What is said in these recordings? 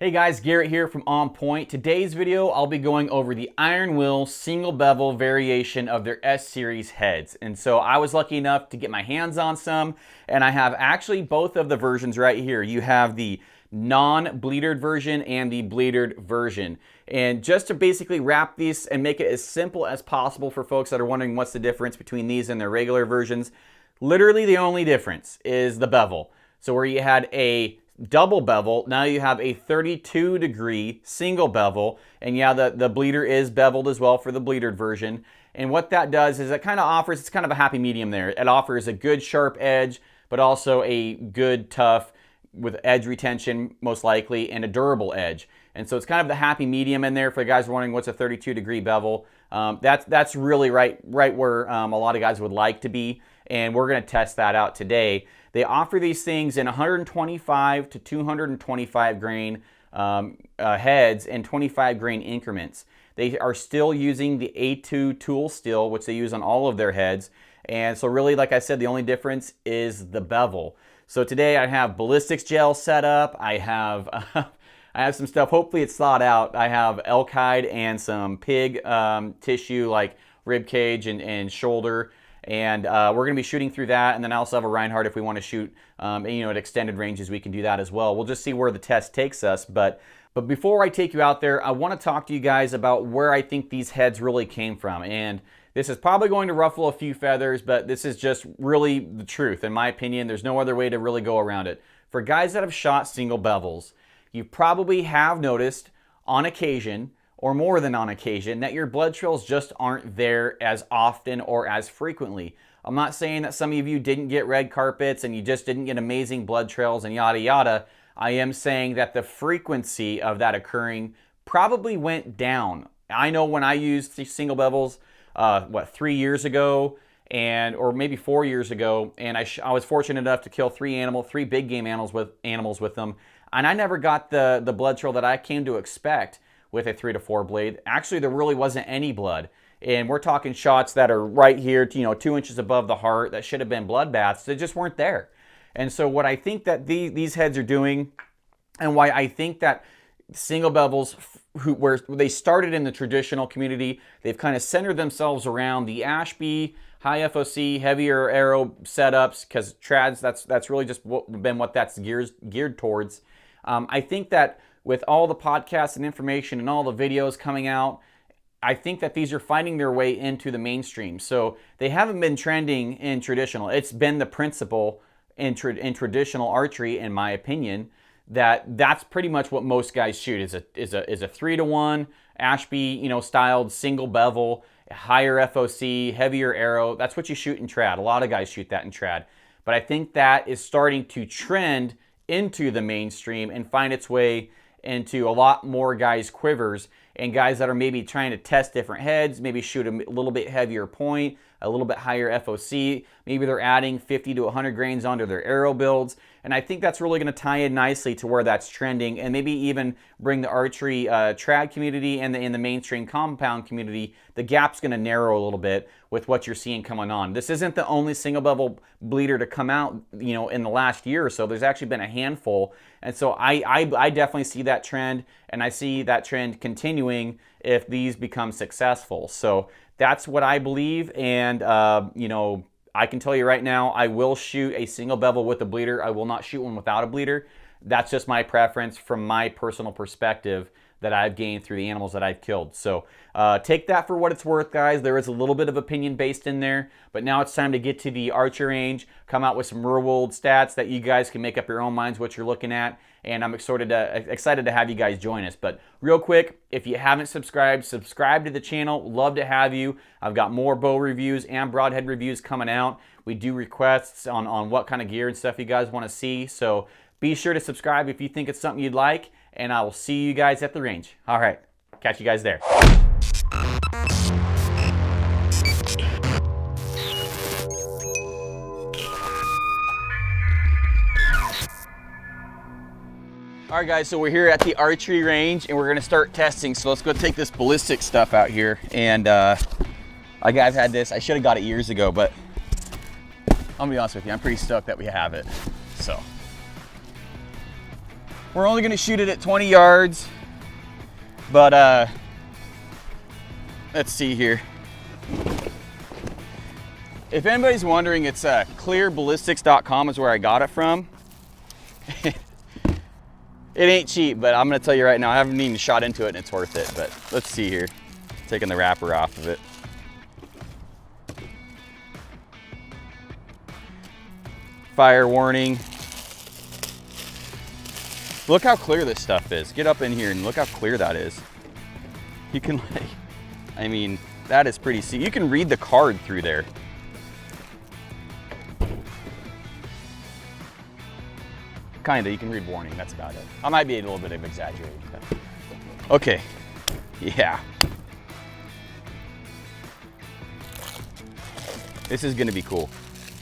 Hey guys, Garrett here from On Point. Today's video, I'll be going over the iron wheel single bevel variation of their S series heads. And so I was lucky enough to get my hands on some, and I have actually both of the versions right here. You have the non-bleedered version and the bleedered version. And just to basically wrap these and make it as simple as possible for folks that are wondering what's the difference between these and their regular versions, literally the only difference is the bevel. So where you had a double bevel, now you have a 32-degree single bevel, and yeah, the bleeder is beveled as well for the bleedered version. And what that does is it kind of offers, it's kind of a happy medium there. It offers a good sharp edge, but also a good tough with edge retention most likely, and a durable edge. And so it's kind of the happy medium in there for the guys wondering what's a 32-degree bevel. That's really right where a lot of guys would like to be, and we're going to test that out today. They offer these things in 125 to 225 grain heads and 25 grain increments. They are still using the A2 tool steel, which they use on all of their heads. And so really, like I said, the only difference is the bevel. So today I have Ballistic gel set up. I have some stuff, hopefully it's thawed out. I have elk hide and some pig tissue like rib cage and shoulder. And we're going to be shooting through that, and then I also have a Reinhardt if we want to shoot, at extended ranges, we can do that as well. We'll just see where the test takes us. But before I take you out there, I want to talk to you guys about where I think these heads really came from. And this is probably going to ruffle a few feathers, but this is just really the truth. In my opinion, there's no other way to really go around it. For guys that have shot single bevels, you probably have noticed on occasion, or more than on occasion, that your blood trails just aren't there as often or as frequently. I'm not saying that some of you didn't get red carpets and you just didn't get amazing blood trails and yada yada. I am saying that the frequency of that occurring probably went down. I know when I used single bevels, 3 years ago, or maybe 4 years ago, and I was fortunate enough to kill three big game animals with them, and I never got the blood trail that I came to expect with a 3 to 4 blade. Actually, there really wasn't any blood. And we're talking shots that are right here, 2 inches above the heart that should have been bloodbaths. They just weren't there. And so what I think that these heads are doing, and why I think that single bevels, where they started in the traditional community, they've kind of centered themselves around the Ashby, high FOC, heavier arrow setups, because trads, that's really just been what that's geared towards. I think that with all the podcasts and information and all the videos coming out, I think that these are finding their way into the mainstream. So they haven't been trending in traditional. It's been the principle in traditional archery, in my opinion, that's pretty much what most guys shoot is a 3-to-1 Ashby, styled single bevel, higher FOC, heavier arrow. That's what you shoot in trad. A lot of guys shoot that in trad. But I think that is starting to trend into the mainstream and find its way into a lot more guys' quivers, and guys that are maybe trying to test different heads, maybe shoot a little bit heavier point, a little bit higher FOC. Maybe they're adding 50 to 100 grains onto their arrow builds. And I think that's really going to tie in nicely to where that's trending, and maybe even bring the archery trad community and in the mainstream compound community, the gap's going to narrow a little bit with what you're seeing coming on. This isn't the only single bevel bleeder to come out, in the last year or so. There's actually been a handful. And so I definitely see that trend, and I see that trend continuing if these become successful. So that's what I believe, and I can tell you right now, I will shoot a single bevel with a bleeder. I will not shoot one without a bleeder. That's just my preference from my personal perspective that I've gained through the animals that I've killed. So take that for what it's worth, guys. There is a little bit of opinion based in there, but now it's time to get to the archery range, come out with some real world stats that you guys can make up your own minds what you're looking at, and I'm excited to have you guys join us. But real quick, if you haven't subscribed, subscribe to the channel. Love to have you. I've got more bow reviews and broadhead reviews coming out. We do requests on what kind of gear and stuff you guys want to see, so be sure to subscribe if you think it's something you'd like, and I will see you guys at the range. All right, catch you guys there. All right, guys, so we're here at the archery range, and we're gonna start testing. So let's go take this ballistic stuff out here. And I've had this, I should have got it years ago, but I'm gonna be honest with you, I'm pretty stoked that we have it, so. We're only gonna shoot it at 20 yards, but let's see here. If anybody's wondering, it's clearballistics.com is where I got it from. It ain't cheap, but I'm gonna tell you right now, I haven't even shot into it and it's worth it. But let's see here, taking the wrapper off of it. Fire warning. Look how clear this stuff is. Get up in here and look how clear that is. You can like, I mean, that is pretty, see, you can read the card through there. Kinda, you can read warning, that's about it. I might be a little bit of exaggerating. But. Okay, yeah. This is gonna be cool.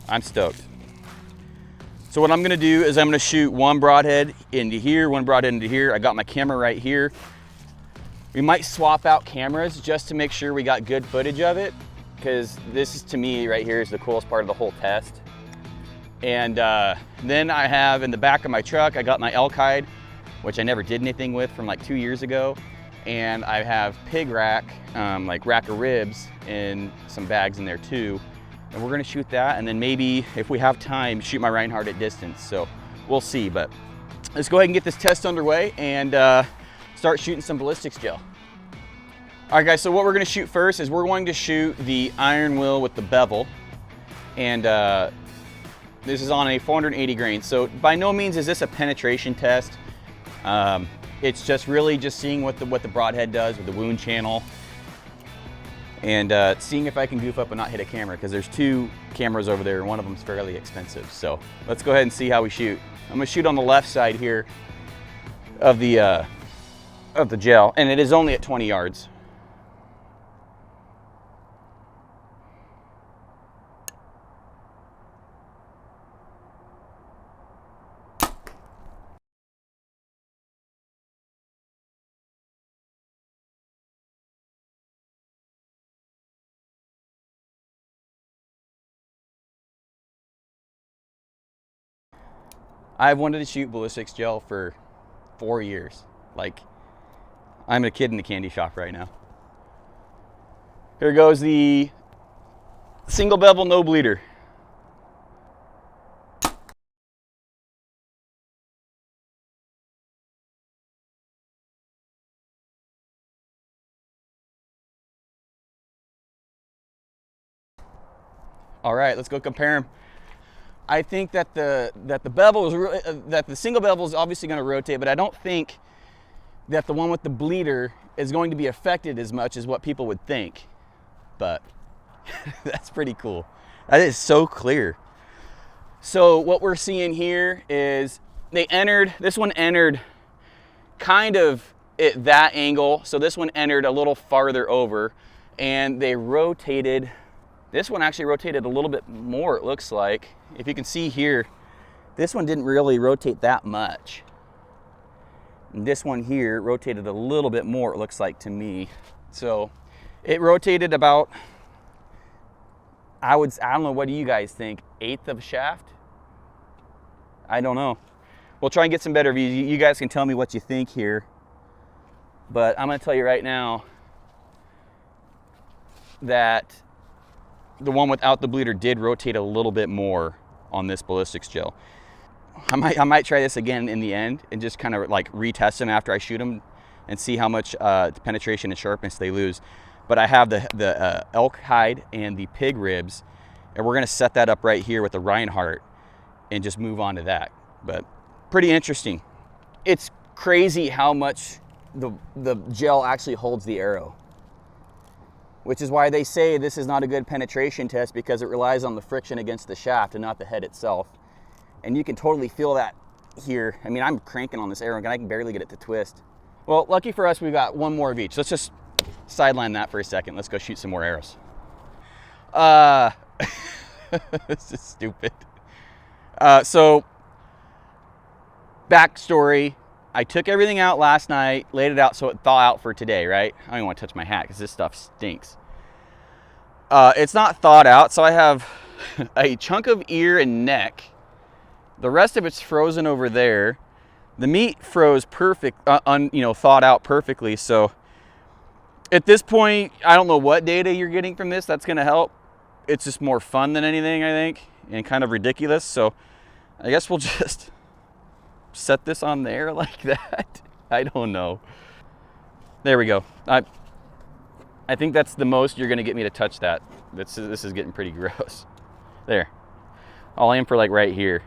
I'm stoked. So what I'm gonna do is I'm gonna shoot one broadhead into here, one broadhead into here. I got my camera right here. We might swap out cameras just to make sure we got good footage of it, because this is, to me, right here is the coolest part of the whole test. And then I have in the back of my truck, I got my elk hide, which I never did anything with from like 2 years ago. And I have pig rack, like rack of ribs and some bags in there too. And we're gonna shoot that, and then maybe if we have time, shoot my Reinhardt at distance. So we'll see, but let's go ahead and get this test underway and start shooting some ballistics gel. All right guys, so what we're gonna shoot first is we're going to shoot the iron will with the bevel. And this is on a 480 grain. So by no means is this a penetration test. It's just really just seeing what the broadhead does with the wound channel, and seeing if I can goof up and not hit a camera, because there's 2 cameras over there and one of them's fairly expensive. So let's go ahead and see how we shoot. I'm gonna shoot on the left side here of the gel, and it is only at 20 yards. I've wanted to shoot ballistics gel for 4 years. Like, I'm a kid in the candy shop right now. Here goes the single bevel no bleeder. All right, let's go compare them. I think that the bevel is that the single bevel is obviously going to rotate, but I don't think that the one with the bleeder is going to be affected as much as what people would think. But that's pretty cool. That is so clear. So what we're seeing here is this one entered kind of at that angle. So this one entered a little farther over, and they rotated. This one actually rotated a little bit more, it looks like. If you can see here, this one didn't really rotate that much. And this one here rotated a little bit more, it looks like to me. So it rotated about, I don't know, what do you guys think? 1/8 of a shaft? I don't know. We'll try and get some better views. You guys can tell me what you think here. But I'm gonna tell you right now that the one without the bleeder did rotate a little bit more on this ballistics gel. I might try this again in the end and just kind of like retest them after I shoot them and see how much penetration and sharpness they lose. But I have the elk hide and the pig ribs, and we're gonna set that up right here with the Reinhardt and just move on to that. But pretty interesting. It's crazy how much the gel actually holds the arrow, which is why they say this is not a good penetration test, because it relies on the friction against the shaft and not the head itself. And you can totally feel that here. I mean, I'm cranking on this arrow and I can barely get it to twist. Well, lucky for us, we got one more of each. Let's just sideline that for a second. Let's go shoot some more arrows. This is stupid. So, backstory. I took everything out last night, laid it out so it thaw out for today, right? I don't even want to touch my hat because this stuff stinks. It's not thawed out, so I have a chunk of ear and neck. The rest of it's frozen over there. The meat froze perfect, thawed out perfectly. So at this point, I don't know what data you're getting from this that's going to help. It's just more fun than anything, I think, and kind of ridiculous. So I guess we'll just set this on there like that. I don't know. There we go. I think that's the most you're going to get me to touch that. This is getting pretty gross. There. I'll aim for like right here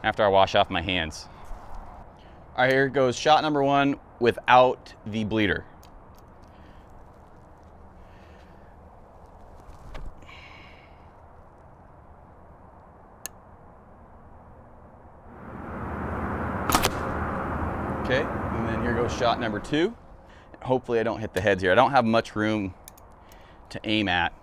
after I wash off my hands. All right, here goes shot number 1 without the bleeder. Okay, and then here goes shot number 2. Hopefully I don't hit the heads here. I don't have much room to aim at.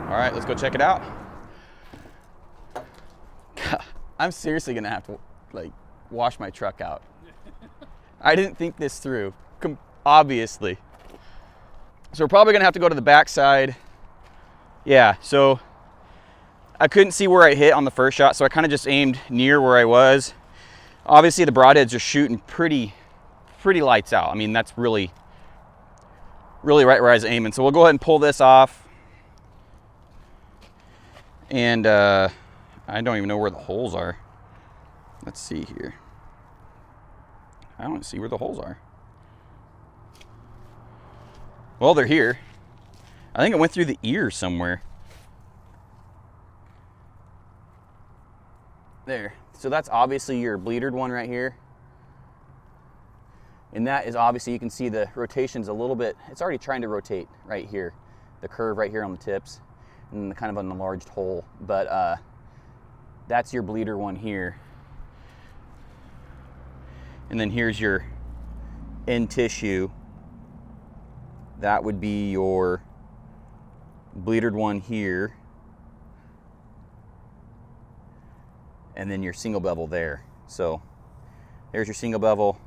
All right, let's go check it out. I'm seriously gonna have to like wash my truck out. I didn't think this through, obviously. So we're probably gonna have to go to the back side. Yeah, so I couldn't see where I hit on the first shot, so I kind of just aimed near where I was. Obviously the broadheads are shooting pretty lights out. I mean, that's really right where I was aiming. So we'll go ahead and pull this off. And I don't even know where the holes are. Let's see here. I don't see where the holes are. Well, they're here. I think it went through the ear somewhere. There. So that's obviously your bleedered one right here. And that is obviously, you can see the rotation's a little bit, it's already trying to rotate right here. The curve right here on the tips and kind of an enlarged hole. But that's your bleeder one here. And then here's your end tissue. That would be your bleedered one here. And then your single bevel there. So there's your single bevel.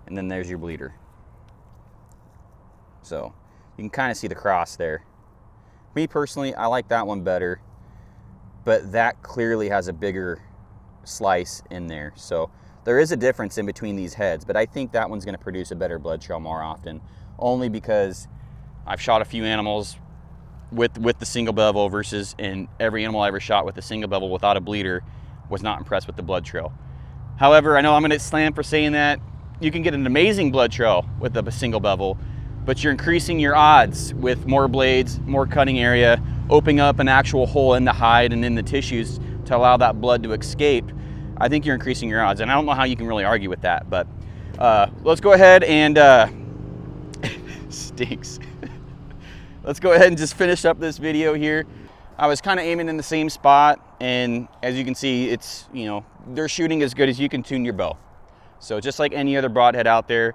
And then there's your bleeder. So you can kind of see the cross there. Me personally, I like that one better, but that clearly has a bigger slice in there. So there is a difference in between these heads, but I think that one's going to produce a better blood trail more often, only because I've shot a few animals with the single bevel versus, and every animal I ever shot with a single bevel without a bleeder was not impressed with the blood trail. However, I know I'm going to slam for saying that. You can get an amazing blood trail with a single bevel, but you're increasing your odds with more blades, more cutting area, opening up an actual hole in the hide and in the tissues to allow that blood to escape. I think you're increasing your odds, and I don't know how you can really argue with that, but let's go ahead and stinks. Let's go ahead and just finish up this video here. I was kind of aiming in the same spot, and as you can see, it's, you know, they're shooting as good as you can tune your bow. So just like any other broadhead out there,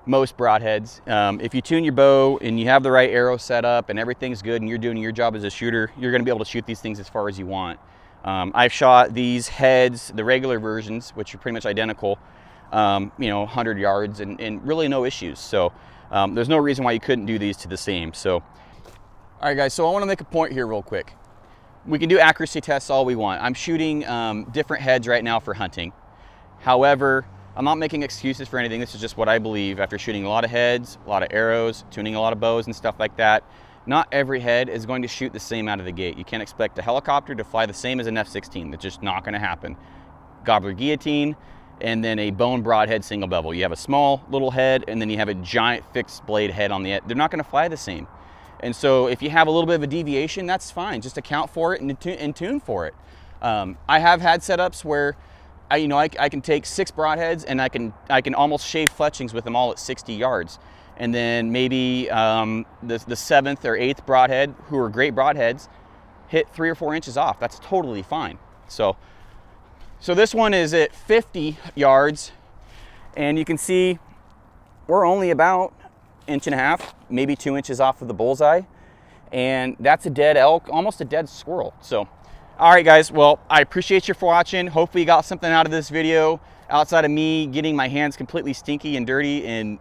most broadheads, if you tune your bow and you have the right arrow set up and everything's good and you're doing your job as a shooter, you're going to be able to shoot these things as far as you want. I've shot these heads, the regular versions, which are pretty much identical, 100 yards and really no issues. So there's no reason why you couldn't do these to the same. So, all right guys, so I want to make a point here real quick. We can do accuracy tests all we want. I'm shooting different heads right now for hunting. However, I'm not making excuses for anything. This is just what I believe after shooting a lot of heads, a lot of arrows, tuning a lot of bows and stuff like that. Not every head is going to shoot the same out of the gate. You can't expect a helicopter to fly the same as an F-16. That's just not going to happen. Gobbler guillotine and then a bone broadhead single bevel. You have a small little head and then you have a giant fixed blade head on the end. They're not going to fly the same. And so if you have a little bit of a deviation, that's fine. Just account for it and tune for it. I have had setups where I can take 6 broadheads and I can almost shave fletchings with them all at 60 yards. And then maybe the 7th or 8th broadhead, who are great broadheads, hit 3 or 4 inches off. That's totally fine. So this one is at 50 yards, and you can see we're only about 1.5 inches, maybe 2 inches off of the bullseye, and that's a dead elk, almost a dead squirrel. So, all right, guys. Well, I appreciate you for watching. Hopefully, you got something out of this video. outside of me getting my hands completely stinky and dirty and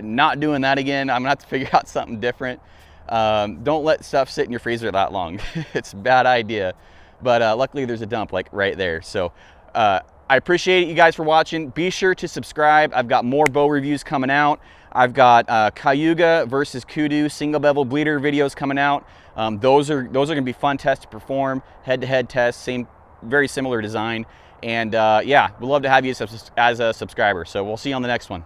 not doing that again, I'm gonna have to figure out something different. Don't let stuff sit in your freezer that long. It's a bad idea. But luckily there's a dump like right there. So I appreciate you guys for watching. Be sure to subscribe. I've got more bow reviews coming out. I've got Cayuga versus Kudu single bevel bleeder videos coming out. Those are gonna be fun tests to perform, head-to-head tests, very similar design. And yeah, we'd love to have you as a subscriber. So we'll see you on the next one.